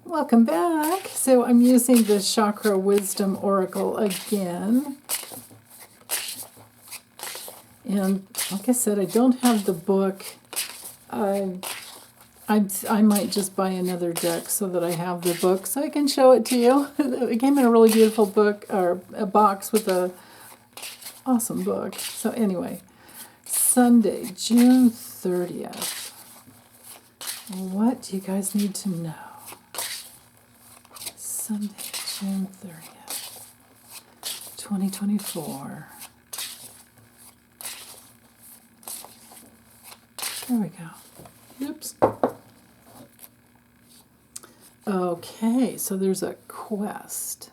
Welcome back. So I'm using the Chakra Wisdom Oracle again. And like I said, I don't have the book. I might just buy another deck so that I have the book so I can show it to you. It came in a really beautiful book, or a box with a awesome book. So anyway, Sunday, June 30th. What do you guys need to know? Sunday, June 30th, 2024. There we go. Oops. Okay, so there's a quest,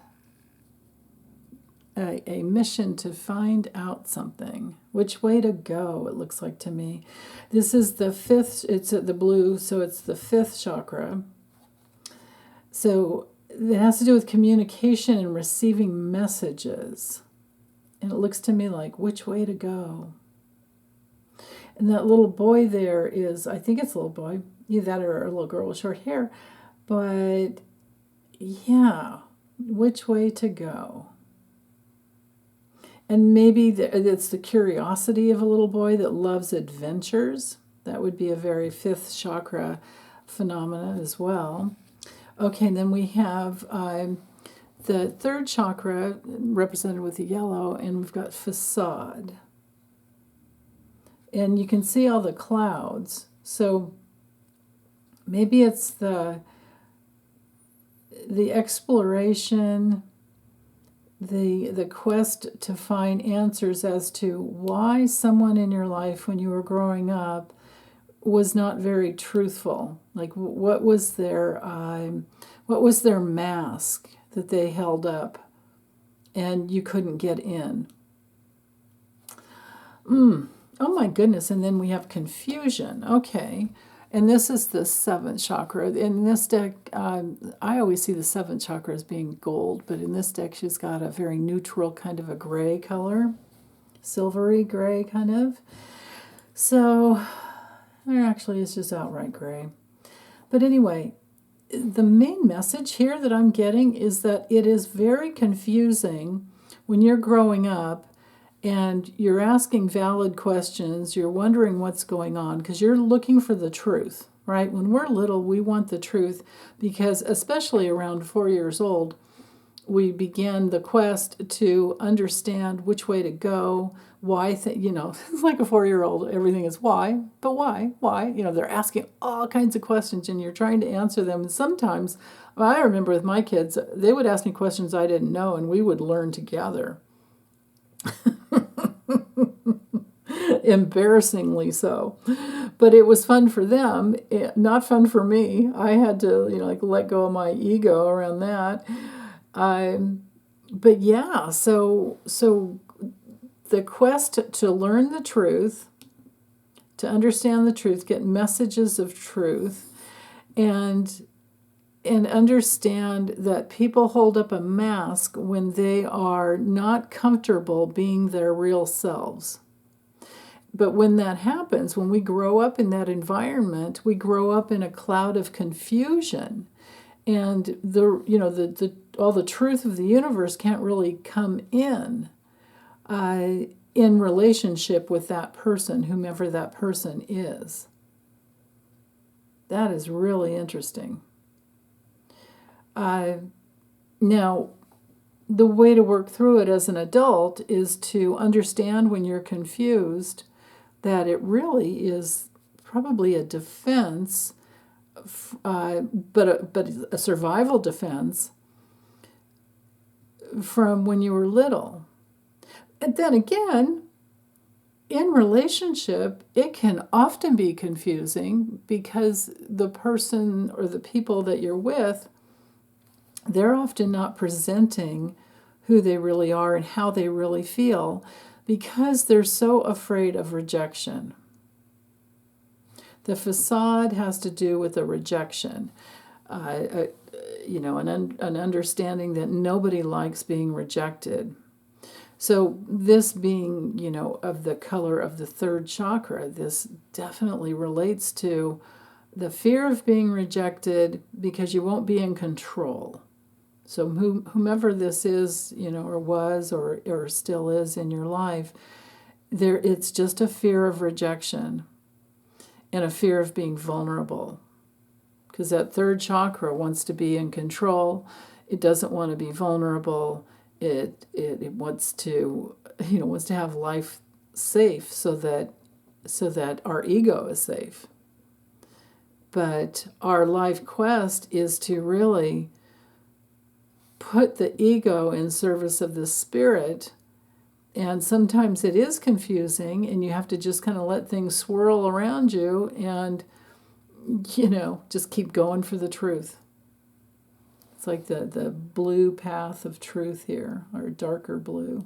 a mission to find out something. Which way to go, it looks like to me. This is the fifth, it's at the blue, so it's the fifth chakra. So it has to do with communication and receiving messages. And it looks to me like which way to go. And that little boy there is, I think it's a little boy, either that or a little girl with short hair. But yeah, which way to go? And maybe it's the curiosity of a little boy that loves adventures. That would be a very fifth chakra phenomena as well. Okay, and then we have the third chakra represented with the yellow, and we've got facade. And you can see all the clouds. So maybe it's the exploration, the quest to find answers as to why someone in your life when you were growing up was not very truthful. Like what was their mask that they held up and you couldn't get in. Oh my goodness, and then we have confusion. Okay, and this is the seventh chakra. In this deck, I always see the seventh chakra as being gold, but in this deck she's got a very neutral kind of a gray color, silvery gray kind of. So, there actually is just outright gray. But anyway, the main message here that I'm getting is that it is very confusing when you're growing up and you're asking valid questions, you're wondering what's going on, because you're looking for the truth, right? When we're little, we want the truth, because especially around 4 years old, we begin the quest to understand which way to go, why, it's like a 4-year-old, everything is why, but why? They're asking all kinds of questions, and you're trying to answer them. And sometimes, I remember with my kids, they would ask me questions I didn't know, and we would learn together. Embarrassingly so, but it was fun for them, not fun for me. I had to let go of my ego around that. But yeah, so the quest to learn the truth, to understand the truth, get messages of truth, and understand that people hold up a mask when they are not comfortable being their real selves. But when that happens, when we grow up in that environment, we grow up in a cloud of confusion, and all the truth of the universe can't really come in relationship with that person, whomever that person is. That is really interesting. Now, the way to work through it as an adult is to understand when you're confused that it really is probably a defense, but a survival defense from when you were little. And then again, in relationship, it can often be confusing because the person or the people that you're with, they're often not presenting who they really are and how they really feel because they're so afraid of rejection. The facade has to do with a rejection, an understanding that nobody likes being rejected. So this being, of the color of the third chakra, this definitely relates to The fear of being rejected because you won't be in control. So whomever this is, or was or still is in your life, it's just a fear of rejection and a fear of being vulnerable. Because that third chakra wants to be in control. It doesn't want to be vulnerable. It wants to have life safe so that our ego is safe. But our life quest is to really put the ego in service of the spirit. And sometimes it is confusing, and you have to just kind of let things swirl around you and, just keep going for the truth. It's like the blue path of truth here, or darker blue.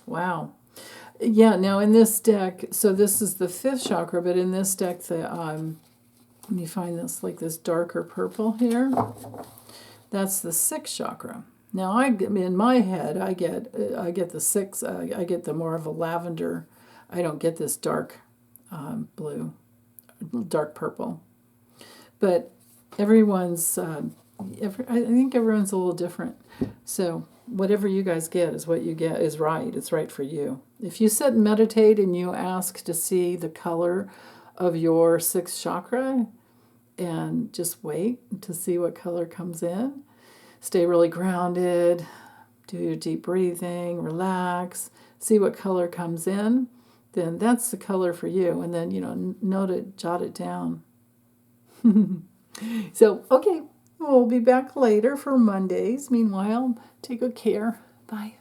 Wow. Yeah, now in this deck, so this is the 5th chakra, but in this deck, let me find this, like this darker purple here. That's the 6th chakra. Now, in my head, I get the 6. I get the more of a lavender. I don't get this dark blue, dark purple. But everyone's, I think everyone's a little different. So whatever you guys get is what you get is right. It's right for you. If you sit and meditate and you ask to see the color of your 6th chakra, and just wait to see what color comes in. Stay really grounded, do your deep breathing, relax, see what color comes in, then that's the color for you. And then, note it, jot it down. So, okay, we'll be back later for Mondays. Meanwhile, take good care. Bye.